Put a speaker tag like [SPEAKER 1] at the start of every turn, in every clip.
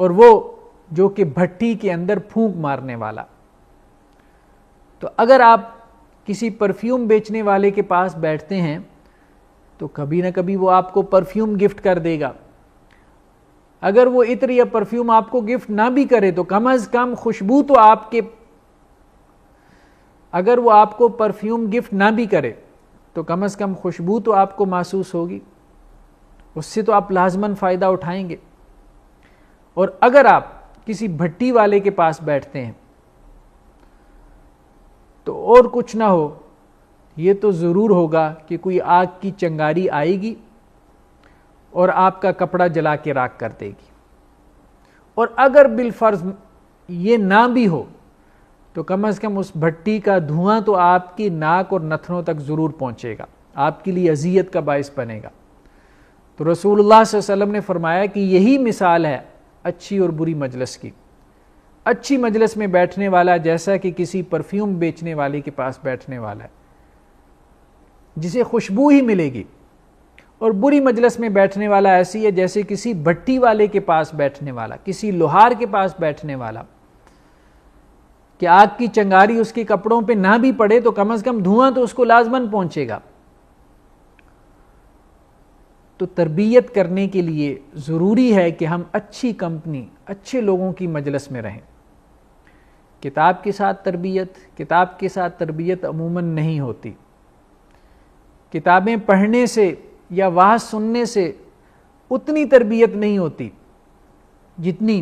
[SPEAKER 1] اور وہ جو کہ بھٹی کے اندر پھونک مارنے والا. تو اگر آپ کسی پرفیوم بیچنے والے کے پاس بیٹھتے ہیں تو کبھی نہ کبھی وہ آپ کو پرفیوم گفٹ کر دے گا. اگر وہ عطر یا پرفیوم آپ کو گفٹ نہ بھی کرے تو کم از کم خوشبو تو آپ کے، اگر وہ آپ کو پرفیوم گفٹ نہ بھی کرے تو کم از کم خوشبو تو آپ کو محسوس ہوگی، اس سے تو آپ لازماً فائدہ اٹھائیں گے. اور اگر آپ کسی بھٹی والے کے پاس بیٹھتے ہیں تو اور کچھ نہ ہو یہ تو ضرور ہوگا کہ کوئی آگ کی چنگاری آئے گی اور آپ کا کپڑا جلا کے راکھ کر دے گی. اور اگر بالفرض یہ نہ بھی ہو تو کم از کم اس بھٹی کا دھواں تو آپ کی ناک اور نتھنوں تک ضرور پہنچے گا، آپ کے لیے اذیت کا باعث بنے گا. تو رسول اللہ صلی اللہ علیہ وسلم نے فرمایا کہ یہی مثال ہے اچھی اور بری مجلس کی. اچھی مجلس میں بیٹھنے والا جیسا کہ کسی پرفیوم بیچنے والے کے پاس بیٹھنے والا ہے جسے خوشبو ہی ملے گی، اور بری مجلس میں بیٹھنے والا ایسی ہے جیسے کسی بھٹی والے کے پاس بیٹھنے والا، کسی لوہار کے پاس بیٹھنے والا، کہ آگ کی چنگاری اس کے کپڑوں پہ نہ بھی پڑے تو کم از کم دھواں تو اس کو لازماً پہنچے گا. تو تربیت کرنے کے لیے ضروری ہے کہ ہم اچھی کمپنی، اچھے لوگوں کی مجلس میں رہیں. کتاب کے ساتھ تربیت عموماً نہیں ہوتی. کتابیں پڑھنے سے یا وعظ سننے سے اتنی تربیت نہیں ہوتی جتنی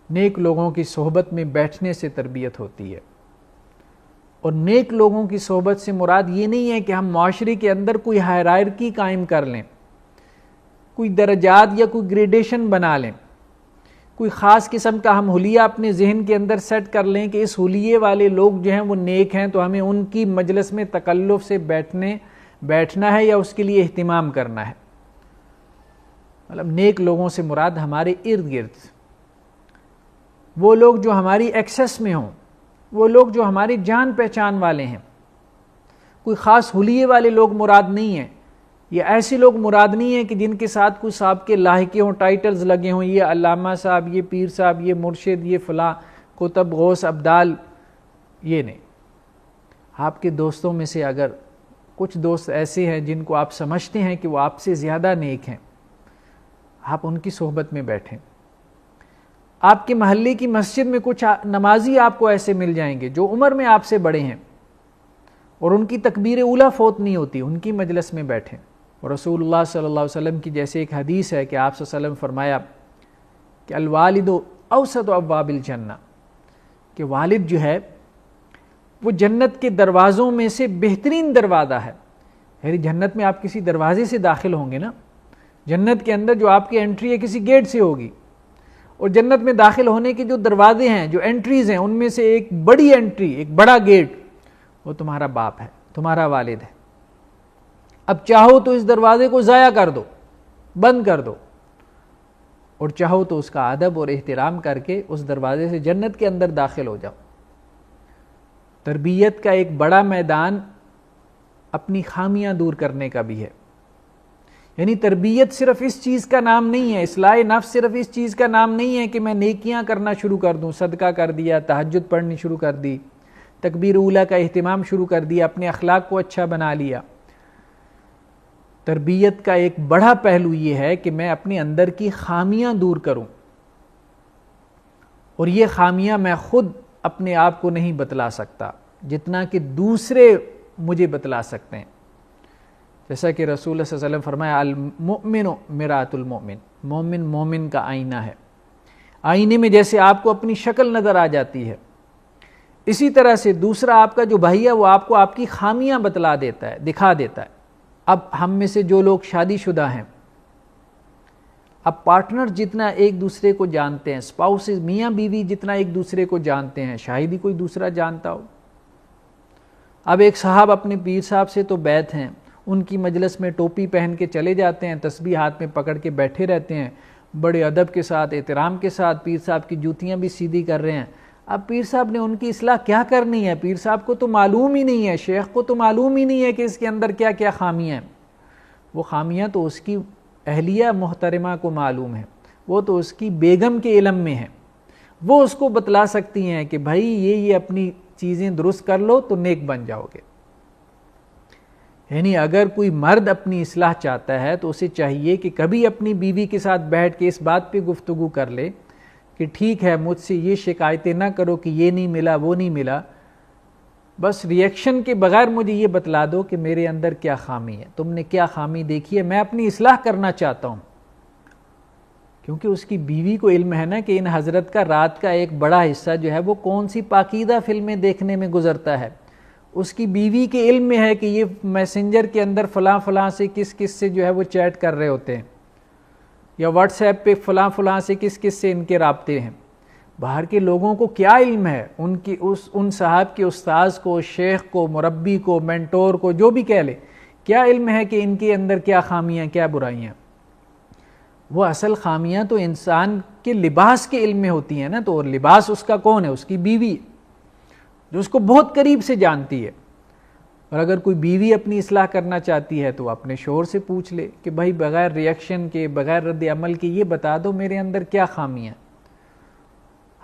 [SPEAKER 1] نیک لوگوں کی صحبت میں بیٹھنے سے تربیت ہوتی ہے. اور نیک لوگوں کی صحبت سے مراد یہ نہیں ہے کہ ہم معاشرے کے اندر کوئی ہائرارکی قائم کر لیں، کوئی درجات یا کوئی گریڈیشن بنا لیں، کوئی خاص قسم کا ہم حلیہ اپنے ذہن کے اندر سیٹ کر لیں کہ اس حلیے والے لوگ جو ہیں وہ نیک ہیں تو ہمیں ان کی مجلس میں تکلف سے بیٹھنا ہے یا اس کے لیے اہتمام کرنا ہے. مطلب نیک لوگوں سے مراد ہمارے ارد گرد وہ لوگ جو ہماری ایکسس میں ہوں، وہ لوگ جو ہماری جان پہچان والے ہیں. کوئی خاص حلیے والے لوگ مراد نہیں ہیں، یہ ایسے لوگ مراد نہیں ہیں کہ جن کے ساتھ کوئی صاحب کے لاحقے ہوں، ٹائٹلز لگے ہوں، یہ علامہ صاحب، یہ پیر صاحب، یہ مرشد، یہ فلاں کتب غوث ابدال. یہ نہیں. آپ کے دوستوں میں سے اگر کچھ دوست ایسے ہیں جن کو آپ سمجھتے ہیں کہ وہ آپ سے زیادہ نیک ہیں، آپ ان کی صحبت میں بیٹھیں. آپ کے محلے کی مسجد میں کچھ نمازی آپ کو ایسے مل جائیں گے جو عمر میں آپ سے بڑے ہیں اور ان کی تکبیر اولیٰ فوت نہیں ہوتی، ان کی مجلس میں بیٹھیں. اور رسول اللہ صلی اللہ علیہ وسلم کی جیسے ایک حدیث ہے کہ آپ صلی اللہ علیہ وسلم فرمایا کہ الوالد اوسط ابواب الجنہ، کہ والد جو ہے وہ جنت کے دروازوں میں سے بہترین دروازہ ہے. یعنی جنت میں آپ کسی دروازے سے داخل ہوں گے نا، جنت کے اندر جو آپ کی انٹری ہے کسی گیٹ سے ہوگی، اور جنت میں داخل ہونے کے جو دروازے ہیں، جو انٹریز ہیں، ان میں سے ایک بڑی انٹری، ایک بڑا گیٹ وہ تمہارا باپ ہے، تمہارا والد ہے. اب چاہو تو اس دروازے کو ضائع کر دو، بند کر دو، اور چاہو تو اس کا ادب اور احترام کر کے اس دروازے سے جنت کے اندر داخل ہو جاؤ. تربیت کا ایک بڑا میدان اپنی خامیاں دور کرنے کا بھی ہے. یعنی تربیت صرف اس چیز کا نام نہیں ہے، اصلاح نفس صرف اس چیز کا نام نہیں ہے کہ میں نیکیاں کرنا شروع کر دوں، صدقہ کر دیا، تہجد پڑھنی شروع کر دی، تکبیر اولیٰ کا اہتمام شروع کر دیا، اپنے اخلاق کو اچھا بنا لیا. تربیت کا ایک بڑا پہلو یہ ہے کہ میں اپنے اندر کی خامیاں دور کروں، اور یہ خامیاں میں خود اپنے آپ کو نہیں بتلا سکتا جتنا کہ دوسرے مجھے بتلا سکتے ہیں. جیسا کہ رسول اللہ صلی اللہ علیہ وسلم فرمایا المؤمن مرآۃ المؤمن، مومن مومن کا آئینہ ہے. آئینے میں جیسے آپ کو اپنی شکل نظر آ جاتی ہے، اسی طرح سے دوسرا آپ کا جو بھائی ہے وہ آپ کو آپ کی خامیاں بتلا دیتا ہے، دکھا دیتا ہے. اب ہم میں سے جو لوگ شادی شدہ ہیں، اب پارٹنر جتنا ایک دوسرے کو جانتے ہیں، سپاؤسز میاں بیوی جتنا ایک دوسرے کو جانتے ہیں، شاید ہی کوئی دوسرا جانتا ہو. اب ایک صاحب اپنے پیر صاحب سے تو بیعت ہیں، ان کی مجلس میں ٹوپی پہن کے چلے جاتے ہیں، تسبیح ہاتھ میں پکڑ کے بیٹھے رہتے ہیں، بڑے ادب کے ساتھ، احترام کے ساتھ پیر صاحب کی جوتیاں بھی سیدھی کر رہے ہیں. اب پیر صاحب نے ان کی اصلاح کیا کرنی ہے؟ پیر صاحب کو تو معلوم ہی نہیں ہے، شیخ کو تو معلوم ہی نہیں ہے کہ اس کے اندر کیا کیا خامیاں ہیں. وہ خامیاں تو اس کی اہلیہ محترمہ کو معلوم ہے، وہ تو اس کی بیگم کے علم میں ہے، وہ اس کو بتلا سکتی ہیں کہ بھائی یہ اپنی چیزیں درست کر لو تو نیک بن جاؤ گے۔ یعنی اگر کوئی مرد اپنی اصلاح چاہتا ہے تو اسے چاہیے کہ کبھی اپنی بیوی کے ساتھ بیٹھ کے اس بات پہ گفتگو کر لے کہ ٹھیک ہے مجھ سے یہ شکایتیں نہ کرو کہ یہ نہیں ملا وہ نہیں ملا، بس ری ایکشن کے بغیر مجھے یہ بتلا دو کہ میرے اندر کیا خامی ہے، تم نے کیا خامی دیکھی ہے، میں اپنی اصلاح کرنا چاہتا ہوں۔ کیونکہ اس کی بیوی کو علم ہے نا کہ ان حضرت کا رات کا ایک بڑا حصہ جو ہے وہ کون سی پاکیزہ فلمیں دیکھنے میں گزرتا ہے، اس کی بیوی کے علم میں ہے کہ یہ میسنجر کے اندر فلاں فلاں سے کس کس سے جو ہے وہ چیٹ کر رہے ہوتے ہیں، یا واٹس ایپ پہ فلاں فلاں سے کس کس سے ان کے رابطے ہیں۔ باہر کے لوگوں کو کیا علم ہے، ان صاحب کے استاذ کو، شیخ کو، مربی کو، مینٹور کو، جو بھی کہہ لے، کیا علم ہے کہ ان کے اندر کیا خامیاں کیا برائیاں؟ وہ اصل خامیاں تو انسان کے لباس کے علم میں ہوتی ہیں نا، تو لباس اس کا کون ہے؟ اس کی بیوی، جو اس کو بہت قریب سے جانتی ہے۔ اور اگر کوئی بیوی اپنی اصلاح کرنا چاہتی ہے تو اپنے شوہر سے پوچھ لے کہ بھائی بغیر ری ایکشن کے، بغیر رد عمل کے یہ بتا دو میرے اندر کیا خامیاں۔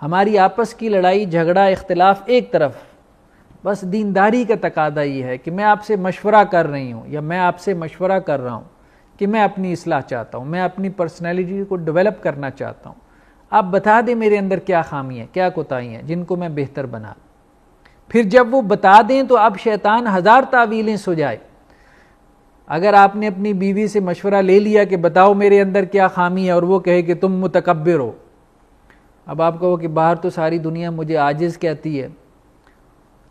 [SPEAKER 1] ہماری آپس کی لڑائی جھگڑا اختلاف ایک طرف، بس دینداری کا تقاضا یہ ہے کہ میں آپ سے مشورہ کر رہی ہوں یا میں آپ سے مشورہ کر رہا ہوں کہ میں اپنی اصلاح چاہتا ہوں، میں اپنی پرسنالٹی کو ڈیولپ کرنا چاہتا ہوں، آپ بتا دیں میرے اندر کیا خامی ہیں، کیا کوتاہی ہیں جن کو میں بہتر بنا دوں۔ پھر جب وہ بتا دیں تو اب شیطان ہزار تعویلیں سجائے۔ اگر آپ نے اپنی بیوی سے مشورہ لے لیا کہ بتاؤ میرے اندر کیا خامی ہے، اور وہ کہے کہ تم متکبر ہو، اب آپ کہو کہ باہر تو ساری دنیا مجھے عاجز کہتی ہے،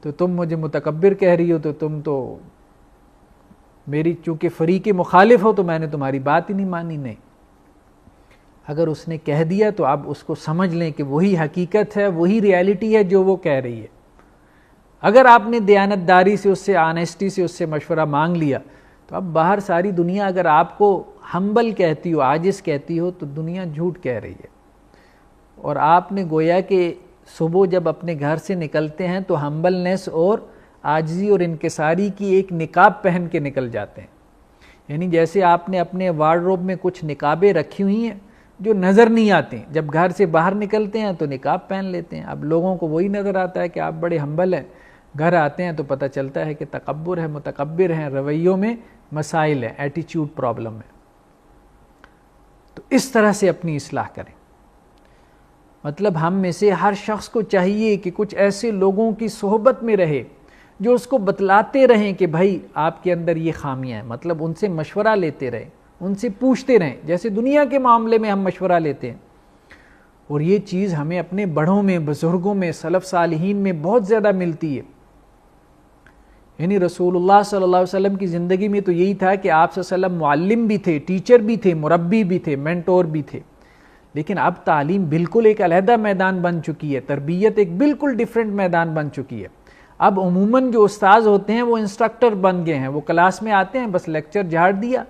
[SPEAKER 1] تو تم مجھے متکبر کہہ رہی ہو، تو تم تو میری چونکہ فریق مخالف ہو تو میں نے تمہاری بات ہی نہیں مانی۔ نہیں، اگر اس نے کہہ دیا تو آپ اس کو سمجھ لیں کہ وہی حقیقت ہے، وہی ریالٹی ہے جو وہ کہہ رہی ہے۔ اگر آپ نے دیانت داری سے، اس سے آنیسٹی سے اس سے مشورہ مانگ لیا، تو اب باہر ساری دنیا اگر آپ کو ہمبل کہتی ہو، عاجز کہتی ہو، تو دنیا جھوٹ کہہ رہی ہے۔ اور آپ نے گویا کہ صبح جب اپنے گھر سے نکلتے ہیں تو ہمبلنس اور عاجزی اور انکساری کی ایک نقاب پہن کے نکل جاتے ہیں۔ یعنی جیسے آپ نے اپنے وارڈروب میں کچھ نقابیں رکھی ہوئی ہیں جو نظر نہیں آتے، جب گھر سے باہر نکلتے ہیں تو نقاب پہن لیتے ہیں۔ اب لوگوں کو وہی نظر آتا ہے کہ آپ بڑے ہمبل ہیں، گھر آتے ہیں تو پتہ چلتا ہے کہ تکبر ہے، متکبر ہیں، رویوں میں مسائل ہیں، ایٹیچیوڈ پرابلم ہے۔ تو اس طرح سے اپنی اصلاح کریں۔ مطلب ہم میں سے ہر شخص کو چاہیے کہ کچھ ایسے لوگوں کی صحبت میں رہے جو اس کو بتلاتے رہیں کہ بھائی آپ کے اندر یہ خامیاں ہیں، مطلب ان سے مشورہ لیتے رہیں، ان سے پوچھتے رہیں، جیسے دنیا کے معاملے میں ہم مشورہ لیتے ہیں۔ اور یہ چیز ہمیں اپنے بڑوں میں، بزرگوں میں، سلف صالحین میں بہت زیادہ ملتی ہے۔ یعنی رسول اللہ صلی اللہ علیہ وسلم کی زندگی میں تو یہی تھا کہ آپ صلی اللہ علیہ وسلم معلم بھی تھے، ٹیچر بھی تھے، مربی بھی تھے، مینٹور بھی تھے، لیکن اب تعلیم بالکل ایک علیحدہ میدان بن چکی ہے، تربیت ایک بالکل ڈیفرنٹ میدان بن چکی ہے۔ اب عموماً جو استاذ ہوتے ہیں وہ انسٹرکٹر بن گئے ہیں، وہ کلاس میں آتے ہیں بس لیکچر جھاڑ دیا۔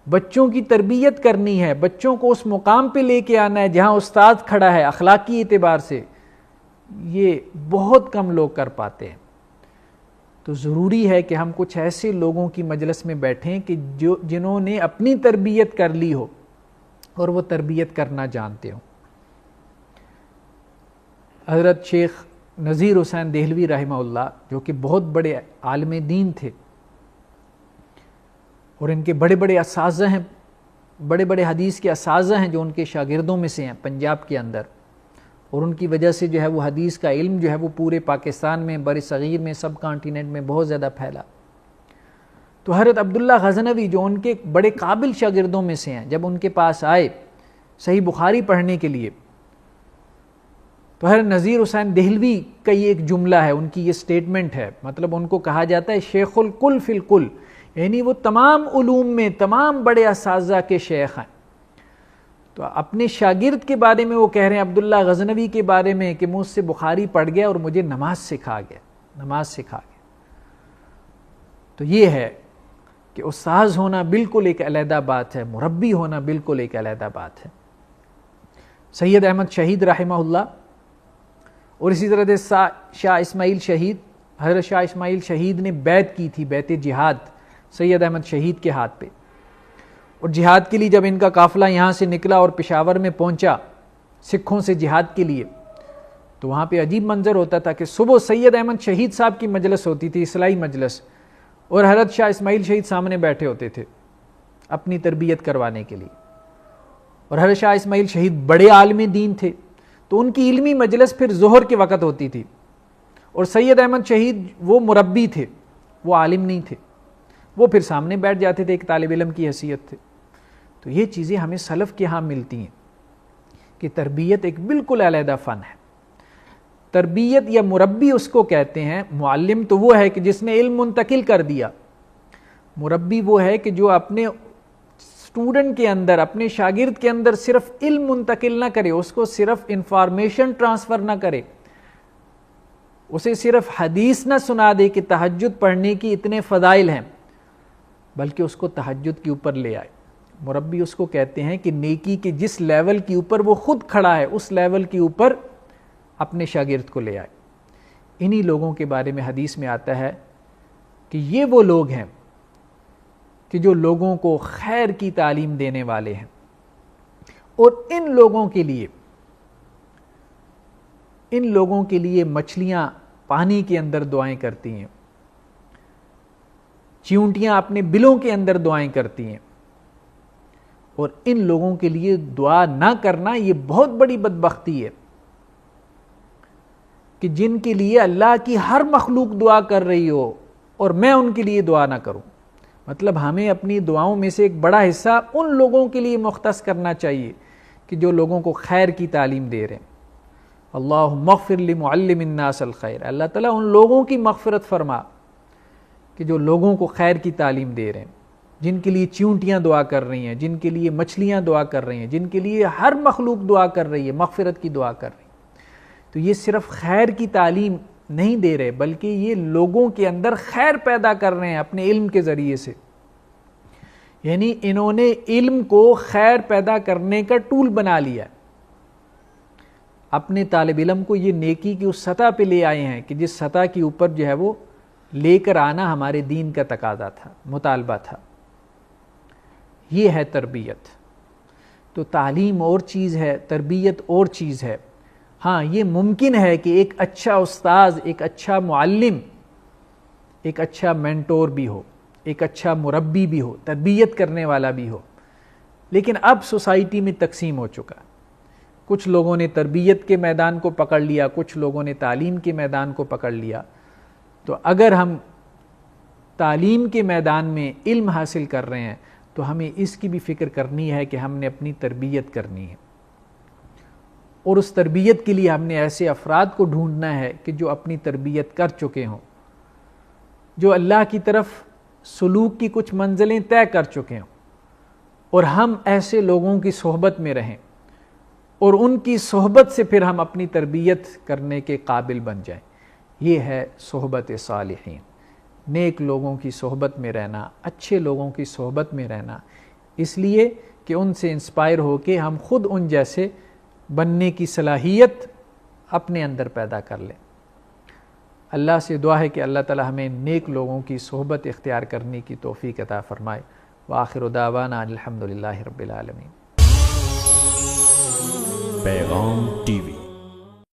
[SPEAKER 1] بچوں کی تربیت کرنی ہے، بچوں کو اس مقام پہ لے کے آنا ہے جہاں استاد کھڑا ہے اخلاقی اعتبار سے، یہ بہت کم لوگ کر پاتے ہیں۔ تو ضروری ہے کہ ہم کچھ ایسے لوگوں کی مجلس میں بیٹھیں کہ جنہوں نے اپنی تربیت کر لی ہو اور وہ تربیت کرنا جانتے ہوں۔ حضرت شیخ نذیر حسین دہلوی رحمہ اللہ، جو کہ بہت بڑے عالم دین تھے اور ان کے بڑے بڑے اساتذہ ہیں، بڑے بڑے حدیث کے اساتذہ ہیں جو ان کے شاگردوں میں سے ہیں پنجاب کے اندر، اور ان کی وجہ سے جو ہے وہ حدیث کا علم جو ہے وہ پورے پاکستان میں، بر صغیر میں، سب کانٹیننٹ میں بہت زیادہ پھیلا۔ تو حضرت عبداللہ غزنوی جو ان کے بڑے قابل شاگردوں میں سے ہیں، جب ان کے پاس آئے صحیح بخاری پڑھنے کے لیے، تو حضرت نذیر حسین دہلوی کا یہ ایک جملہ ہے، ان کی یہ سٹیٹمنٹ ہے، مطلب ان کو کہا جاتا ہے شیخ الکل فی الکل، یعنی وہ تمام علوم میں تمام بڑے اساتذہ کے شیخ ہیں۔ تو اپنے شاگرد کے بارے میں وہ کہہ رہے ہیں، عبداللہ غزنوی کے بارے میں، کہ مجھ سے بخاری پڑھ گیا اور مجھے نماز سکھا گیا۔ تو یہ ہے کہ استاذ ہونا بالکل ایک علیحدہ بات ہے، مربی ہونا بالکل ایک علیحدہ بات ہے۔ سید احمد شہید رحمہ اللہ، اور اسی طرح سے شاہ اسماعیل شہید، حضرت شاہ اسماعیل شہید نے بیعت کی تھی، بیعت جہاد سید احمد شہید کے ہاتھ پہ، اور جہاد کے لیے جب ان کا قافلہ یہاں سے نکلا اور پشاور میں پہنچا سکھوں سے جہاد کے لیے، تو وہاں پہ عجیب منظر ہوتا تھا کہ صبح سید احمد شہید صاحب کی مجلس ہوتی تھی، اصلاحی مجلس، اور حضرت شاہ اسماعیل شہید سامنے بیٹھے ہوتے تھے اپنی تربیت کروانے کے لیے. اور حضرت شاہ اسماعیل شہید بڑے عالم دین تھے، تو ان کی علمی مجلس پھر ظہر کے وقت ہوتی تھی، اور سید احمد شہید وہ مربی تھے، وہ عالم نہیں تھے، وہ پھر سامنے بیٹھ جاتے تھے، ایک طالب علم کی حیثیت تھے. تو یہ چیزیں ہمیں سلف کے ہاں ملتی ہیں کہ تربیت ایک بالکل علیحدہ فن ہے. تربیت یا مربی اس کو کہتے ہیں. معلم تو وہ ہے کہ جس نے علم منتقل کر دیا، مربی وہ ہے کہ جو اپنے اسٹوڈنٹ کے اندر، اپنے شاگرد کے اندر صرف علم منتقل نہ کرے، اس کو صرف انفارمیشن ٹرانسفر نہ کرے، اسے صرف حدیث نہ سنا دے کہ تہجد پڑھنے کی اتنے فضائل ہیں، بلکہ اس کو تہجد کے اوپر لے آئے. مربی اس کو کہتے ہیں کہ نیکی کے جس لیول کے اوپر وہ خود کھڑا ہے اس لیول کے اوپر اپنے شاگرد کو لے آئے. انہی لوگوں کے بارے میں حدیث میں آتا ہے کہ یہ وہ لوگ ہیں کہ جو لوگوں کو خیر کی تعلیم دینے والے ہیں، اور ان لوگوں کے لیے مچھلیاں پانی کے اندر دعائیں کرتی ہیں، چیونٹیاں اپنے بلوں کے اندر دعائیں کرتی ہیں. اور ان لوگوں کے لیے دعا نہ کرنا یہ بہت بڑی بدبختی ہے کہ جن کے لیے اللہ کی ہر مخلوق دعا کر رہی ہو اور میں ان کے لیے دعا نہ کروں. مطلب ہمیں اپنی دعاؤں میں سے ایک بڑا حصہ ان لوگوں کے لیے مختص کرنا چاہیے کہ جو لوگوں کو خیر کی تعلیم دے رہے ہیں. اللہم اغفر لمعلم الناس الخیر، اللہ تعالیٰ ان لوگوں کی مغفرت فرما کہ جو لوگوں کو خیر کی تعلیم دے رہے ہیں، جن کے لیے چیونٹیاں دعا کر رہی ہیں، جن کے لیے مچھلیاں دعا کر رہی ہیں، جن کے لیے ہر مخلوق دعا کر رہی ہے، مغفرت کی دعا کر رہی ہے. تو یہ صرف خیر کی تعلیم نہیں دے رہے، بلکہ یہ لوگوں کے اندر خیر پیدا کر رہے ہیں اپنے علم کے ذریعے سے. یعنی انہوں نے علم کو خیر پیدا کرنے کا ٹول بنا لیا. اپنے طالب علم کو یہ نیکی کی اس سطح پہ لے آئے ہیں کہ جس سطح کے اوپر جو ہے وہ لے کر آنا ہمارے دین کا تقاضا تھا، مطالبہ تھا. یہ ہے تربیت. تو تعلیم اور چیز ہے، تربیت اور چیز ہے. ہاں یہ ممکن ہے کہ ایک اچھا استاذ، ایک اچھا معلم، ایک اچھا مینٹور بھی ہو، ایک اچھا مربی بھی ہو، تربیت کرنے والا بھی ہو. لیکن اب سوسائٹی میں تقسیم ہو چکا. کچھ لوگوں نے تربیت کے میدان کو پکڑ لیا، کچھ لوگوں نے تعلیم کے میدان کو پکڑ لیا. تو اگر ہم تعلیم کے میدان میں علم حاصل کر رہے ہیں تو ہمیں اس کی بھی فکر کرنی ہے کہ ہم نے اپنی تربیت کرنی ہے، اور اس تربیت کے لیے ہم نے ایسے افراد کو ڈھونڈنا ہے کہ جو اپنی تربیت کر چکے ہوں، جو اللہ کی طرف سلوک کی کچھ منزلیں طے کر چکے ہوں، اور ہم ایسے لوگوں کی صحبت میں رہیں اور ان کی صحبت سے پھر ہم اپنی تربیت کرنے کے قابل بن جائیں. یہ ہے صحبت صالحین، نیک لوگوں کی صحبت میں رہنا، اچھے لوگوں کی صحبت میں رہنا، اس لیے کہ ان سے انسپائر ہو کے ہم خود ان جیسے بننے کی صلاحیت اپنے اندر پیدا کر لیں. اللہ سے دعا ہے کہ اللہ تعالی ہمیں نیک لوگوں کی صحبت اختیار کرنے کی توفیق عطا فرمائے. وآخر دعوانا الحمدللہ رب العالمین.
[SPEAKER 2] پیغام ٹی وی